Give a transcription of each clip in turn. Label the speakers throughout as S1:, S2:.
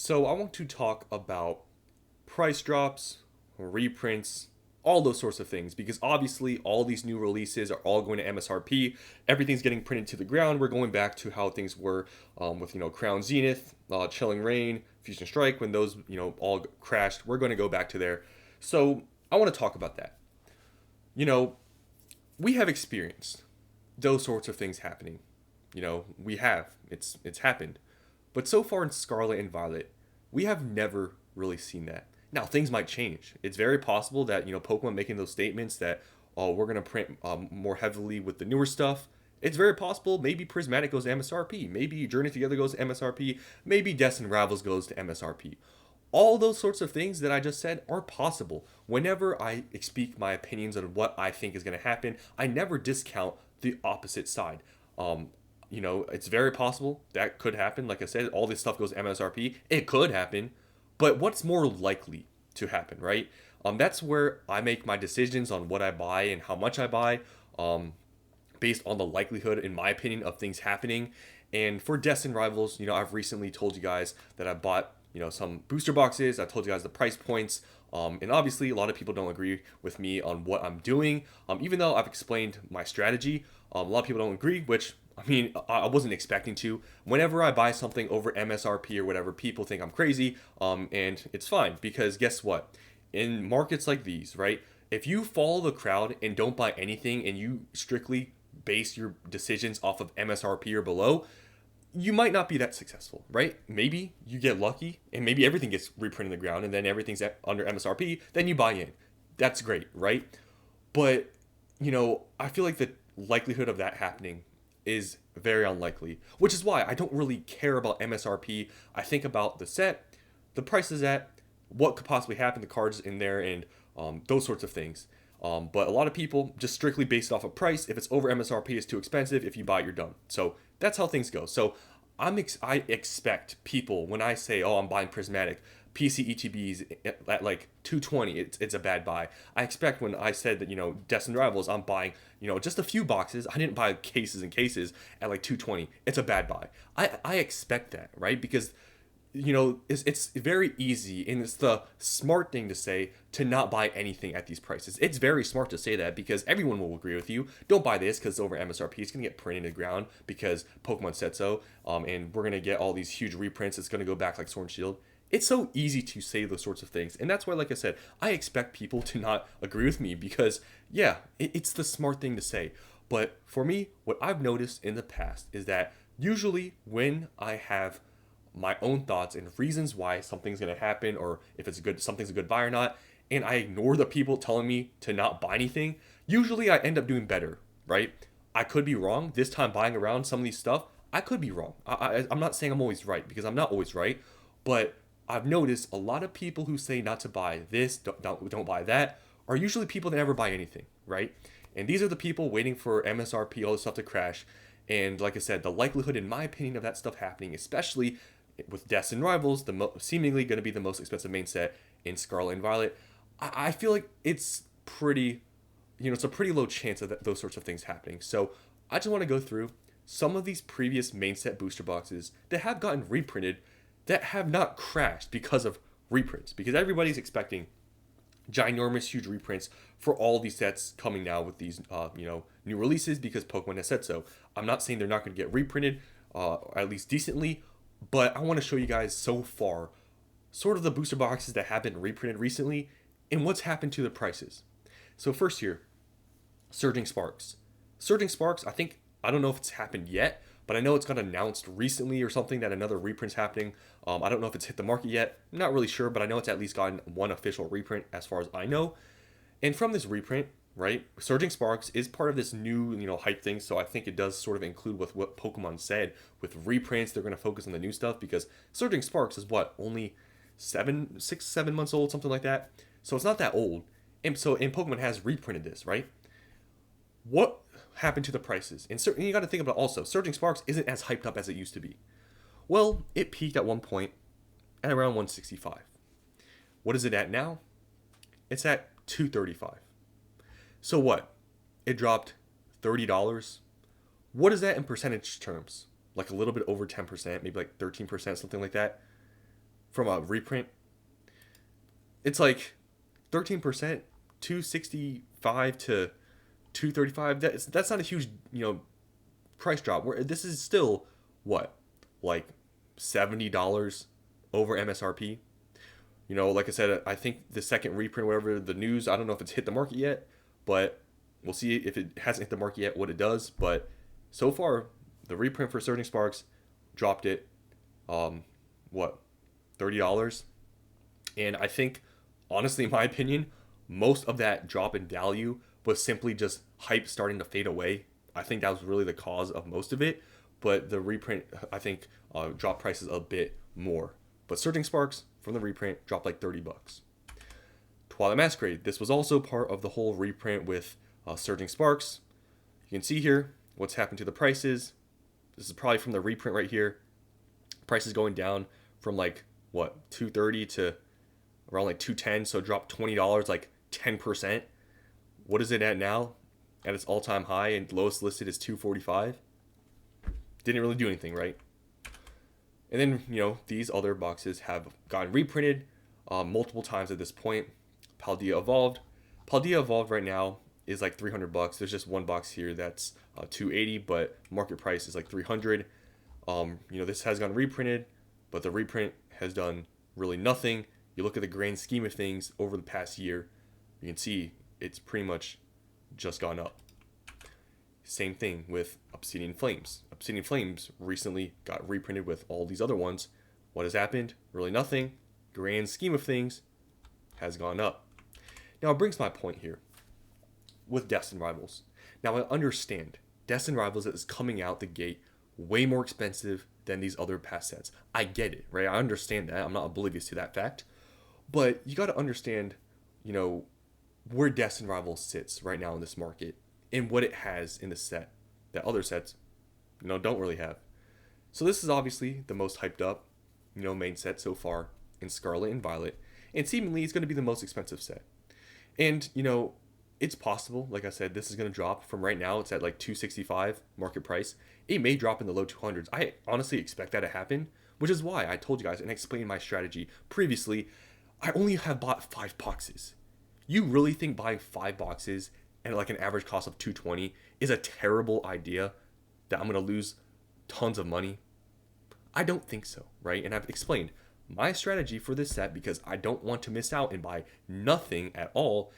S1: So I want to talk about price drops, reprints, all those sorts of things because obviously all these new releases are all going to MSRP. Everything's getting printed to the ground. We're going back to how things were with Crown Zenith, Chilling Reign, Fusion Strike when those all crashed. We're going to go back to there. So I want to talk about that. You know, we have experienced those sorts of things happening. We have. It's happened. But so far in Scarlet and Violet, we have never really seen that. Now things might change. It's very possible that Pokemon making those statements that we're gonna print more heavily with the newer stuff. It's very possible maybe Prismatic goes to MSRP, maybe Journey Together goes to MSRP, maybe Destined Rivals goes to MSRP. All those sorts of things that I just said are possible. Whenever I speak my opinions on what I think is going to happen, I never discount the opposite side. It's very possible that could happen. Like I said, all this stuff goes MSRP. It could happen, but what's more likely to happen, right? That's where I make my decisions on what I buy and how much I buy, based on the likelihood, in my opinion, of things happening. And for Destined Rivals, I've recently told you guys that I bought, some booster boxes. I told you guys the price points. And obviously, a lot of people don't agree with me on what I'm doing. Even though I've explained my strategy, a lot of people don't agree, which I wasn't expecting to. Whenever I buy something over MSRP or whatever, people think I'm crazy, and it's fine because guess what? In markets like these, right? If you follow the crowd and don't buy anything and you strictly base your decisions off of MSRP or below, you might not be that successful, right? Maybe you get lucky and maybe everything gets reprinted in the ground and then everything's under MSRP, then you buy in. That's great, right? But, I feel like the likelihood of that happening is very unlikely, which is why I don't really care about MSRP. I think about the set, the prices at, what could possibly happen, the cards in there, and those sorts of things. But a lot of people just strictly based off of price. If it's over MSRP, it's too expensive. If you buy it, you're done. So that's how things go. So I expect people when I say, oh, I'm buying Prismatic, PC ETBs at like 220, it's a bad buy. I expect when I said that, Destined Rivals, I'm buying, just a few boxes. I didn't buy cases and cases at like 220. It's a bad buy. I expect that, right? Because it's very easy and it's the smart thing to say to not buy anything at these prices. It's very smart to say that because everyone will agree with you. Don't buy this because it's over MSRP. It's going to get printed in the ground because Pokemon said so. And we're going to get all these huge reprints. It's going to go back like Sword and Shield. It's so easy to say those sorts of things. And that's why, like I said, I expect people to not agree with me because, yeah, it's the smart thing to say. But for me, what I've noticed in the past is that usually when I have my own thoughts and reasons why something's going to happen or if something's a good buy or not, and I ignore the people telling me to not buy anything, usually I end up doing better, right? I could be wrong. This time buying around some of these stuff, I could be wrong. I'm not saying I'm always right because I'm not always right, but I've noticed a lot of people who say not to buy this, don't buy that, are usually people that never buy anything, right? And these are the people waiting for MSRP, all this stuff to crash. And like I said, the likelihood, in my opinion, of that stuff happening, especially with Destined Rivals, seemingly going to be the most expensive main set in Scarlet and Violet, I feel like it's pretty, it's a pretty low chance of those sorts of things happening. So I just want to go through some of these previous main set booster boxes that have gotten reprinted that have not crashed because of reprints. Because everybody's expecting ginormous, huge reprints for all these sets coming now with these, new releases because Pokemon has said so. I'm not saying they're not going to get reprinted, at least decently, but I want to show you guys so far sort of the booster boxes that have been reprinted recently and what's happened to the prices. So first here, Surging Sparks. Surging Sparks, I don't know if it's happened yet, but I know it's got announced recently or something that another reprint's happening. I don't know if it's hit the market yet. I'm not really sure, but I know it's at least gotten one official reprint as far as I know. And from this reprint, right, Surging Sparks is part of this new, hype thing. So I think it does sort of include with what Pokemon said. With reprints, they're going to focus on the new stuff because Surging Sparks is only 7 months old, something like that. So it's not that old. And Pokemon has reprinted this, right? What happened to the prices? And you got to think about also, Surging Sparks isn't as hyped up as it used to be. Well, it peaked at one point at around 165. What is it at now? It's at 235. So what? It dropped $30. What is that in percentage terms? Like a little bit over 10%, maybe like 13%, something like that. from a reprint, it's like 13%, 265 to 235. That's not a huge, price drop. Where this is still what, like $70 over MSRP. Like I said, I think the second reprint, whatever the news, I don't know if it's hit the market yet, but we'll see if it hasn't hit the market yet what it does. But so far, the reprint for Surging Sparks dropped it, what, $30, and I think, honestly, in my opinion, most of that drop in value was simply just hype starting to fade away. I think that was really the cause of most of it. But the reprint, I think, dropped prices a bit more. But Surging Sparks from the reprint dropped like $30. Twilight Masquerade. This was also part of the whole reprint with Surging Sparks. You can see here what's happened to the prices. This is probably from the reprint right here. Prices going down from like, what, 230 to around like 210. So it dropped $20, like 10%. What is it at now? At its all-time high, and lowest listed is 245. Didn't really do anything, right? And then, these other boxes have gotten reprinted multiple times at this point. Paldea Evolved. Paldea Evolved right now is like $300. There's just one box here that's $280, but market price is like $300. This has gotten reprinted, but the reprint has done really nothing. You look at the grand scheme of things over the past year, you can see it's pretty much just gone up. Same thing with Obsidian Flames. Obsidian Flames recently got reprinted with all these other ones. What has happened? Really nothing. Grand scheme of things has gone up. Now it brings my point here with Destined Rivals. Now I understand Destined Rivals is coming out the gate way more expensive than these other past sets. I get it, right? I understand that. I'm not oblivious to that fact. But you got to understand, where Destined Rivals sits right now in this market and what it has in the set that other sets, don't really have. So this is obviously the most hyped up, main set so far in Scarlet and Violet, and seemingly it's going to be the most expensive set. And, it's possible, like I said, this is going to drop from right now. It's at like 265 market price. It may drop in the low 200s. I honestly expect that to happen, which is why I told you guys and explained my strategy previously. I only have bought 5 boxes. You really think buying 5 boxes at like an average cost of $220 is a terrible idea, that I'm going to lose tons of money? I don't think so, right? And I've explained my strategy for this set, because I don't want to miss out and buy nothing at all,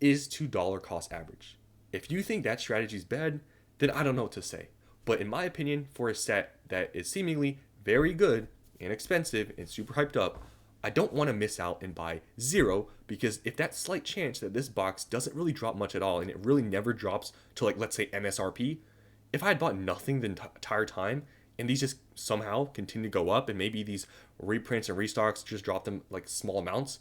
S1: is to dollar cost average. If you think that strategy is bad, then I don't know what to say. But in my opinion, for a set that is seemingly very good and expensive and super hyped up, I don't want to miss out and buy 0, because if that slight chance that this box doesn't really drop much at all, and it really never drops to, like, let's say MSRP, if I had bought nothing the entire time and these just somehow continue to go up, and maybe these reprints and restocks just drop them like small amounts,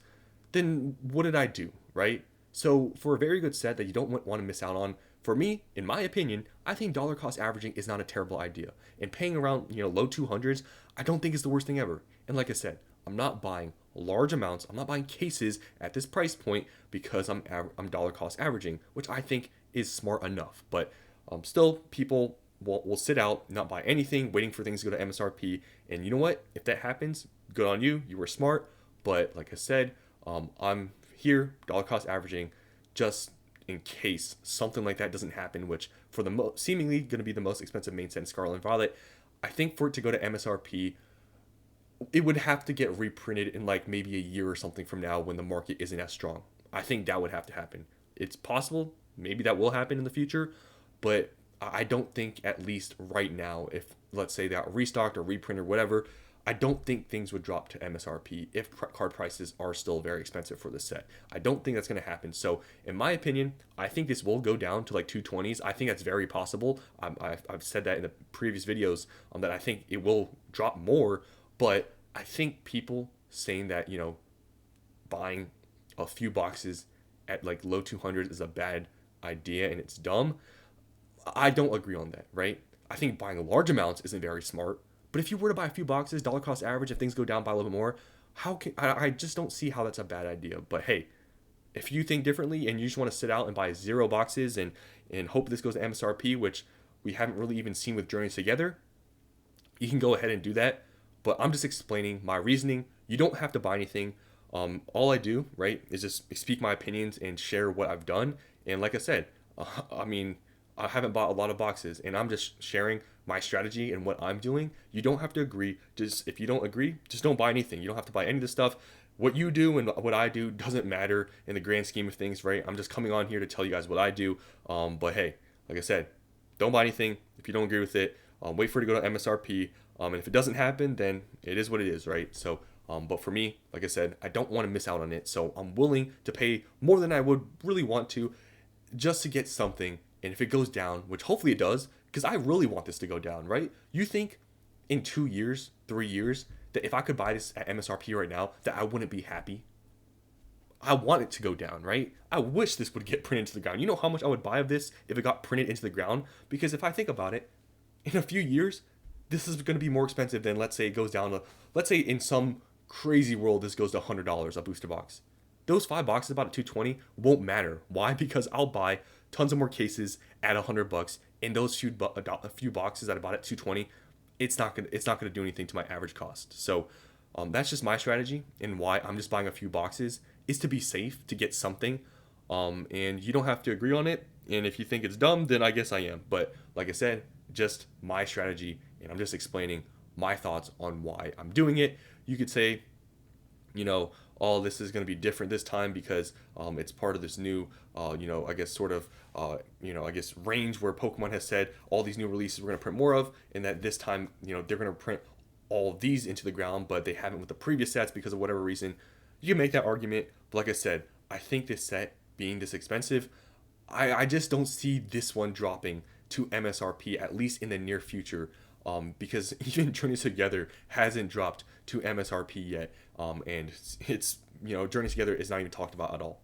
S1: then what did I do, right? So for a very good set that you don't want to miss out on, for me, in my opinion, I think dollar cost averaging is not a terrible idea. And paying around, low 200s, I don't think is the worst thing ever. And like I said, I'm not buying large amounts. I'm not buying cases at this price point because I'm dollar cost averaging, which I think is smart enough. But still, people will sit out, not buy anything, waiting for things to go to MSRP. And you know what? If that happens, good on you. You were smart. But like I said, I'm here dollar cost averaging just in case something like that doesn't happen, which for the seemingly going to be the most expensive main set in Scarlet and Violet, I think for it to go to MSRP, it would have to get reprinted in like maybe a year or something from now when the market isn't as strong. I think that would have to happen. It's possible, maybe that will happen in the future, but I don't think, at least right now, if let's say that restocked or reprint or whatever, I don't think things would drop to MSRP if card prices are still very expensive for this set. I don't think that's going to happen. So in my opinion, I think this will go down to like 220s. I think that's very possible. I've said that in the previous videos that I think it will drop more, but I think people saying that, buying a few boxes at like low 200s is a bad idea and it's dumb, I don't agree on that, right? I think buying large amounts isn't very smart. But if you were to buy a few boxes, dollar cost average, if things go down by a little bit more, I just don't see how that's a bad idea. But hey, if you think differently and you just want to sit out and buy 0 boxes and hope this goes to MSRP, which we haven't really even seen with Journeys Together, you can go ahead and do that. But I'm just explaining my reasoning. You don't have to buy anything. All I do, right, is just speak my opinions and share what I've done. And like I said, I mean, I haven't bought a lot of boxes, and I'm just sharing my strategy and what I'm doing. You don't have to agree. Just if you don't agree, just don't buy anything. You don't have to buy any of this stuff. What you do and what I do doesn't matter in the grand scheme of things, right? I'm just coming on here to tell you guys what I do. But hey, like I said, don't buy anything if you don't agree with it. Wait for it to go to MSRP. And if it doesn't happen, then it is what it is, right? So, but for me, like I said, I don't want to miss out on it. So I'm willing to pay more than I would really want to just to get something. And if it goes down, which hopefully it does, because I really want this to go down, right? You think in 2 years, 3 years, that if I could buy this at MSRP right now, that I wouldn't be happy? I want it to go down, right? I wish this would get printed into the ground. You know how much I would buy of this if it got printed into the ground? Because if I think about it, in a few years, this is going to be more expensive than, let's say, it goes down to, let's say in some crazy world, this goes to $100 a booster box. Those 5 boxes about at 220 won't matter. Why? Because I'll buy tons of more cases at $100, and those a few boxes that I bought at 220, it's not gonna do anything to my average cost. So that's just my strategy and why I'm just buying a few boxes is to be safe, to get something. And you don't have to agree on it. And if you think it's dumb, then I guess I am. But like I said, just my strategy, and I'm just explaining my thoughts on why I'm doing it. You could say, oh, this is going to be different this time because it's part of this new, I guess sort of, I guess range where Pokemon has said all these new releases we're going to print more of, and that this time, they're going to print all of these into the ground, but they haven't with the previous sets because of whatever reason. You can make that argument, but like I said, I think this set being this expensive, I just don't see this one dropping to MSRP, at least in the near future, because even Journeys Together hasn't dropped to MSRP yet, and it's, Journeys Together is not even talked about at all.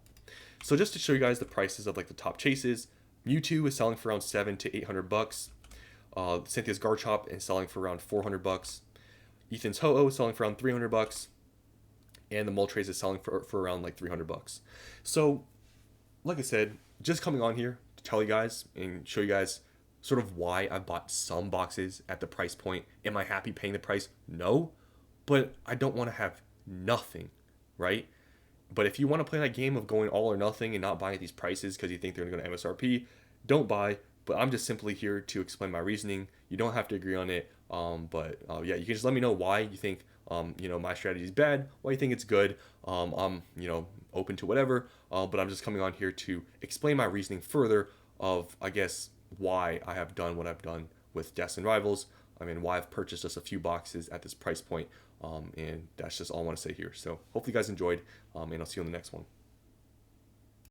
S1: So just to show you guys the prices of like the top chases, Mewtwo is selling for around $700 to $800. Cynthia's Garchomp is selling for around $400. Ethan's Ho-Oh is selling for around $300, and the Moltres is selling for around like $300. So, like I said, just coming on here to tell you guys and show you guys sort of why I bought some boxes at the price point. Am I happy paying the price? No, but I don't want to have nothing, right? But if you want to play that game of going all or nothing and not buying at these prices because you think they're going to go to MSRP, don't buy. But I'm just simply here to explain my reasoning. You don't have to agree on it. But yeah, you can just let me know why you think my strategy is bad, why you think it's good. I'm open to whatever. But I'm just coming on here to explain my reasoning further of, I guess, why I have done what I've done with Destined Rivals. I mean, why I've purchased just a few boxes at this price point. And that's just all I want to say here. So hopefully you guys enjoyed, and I'll see you on the next one.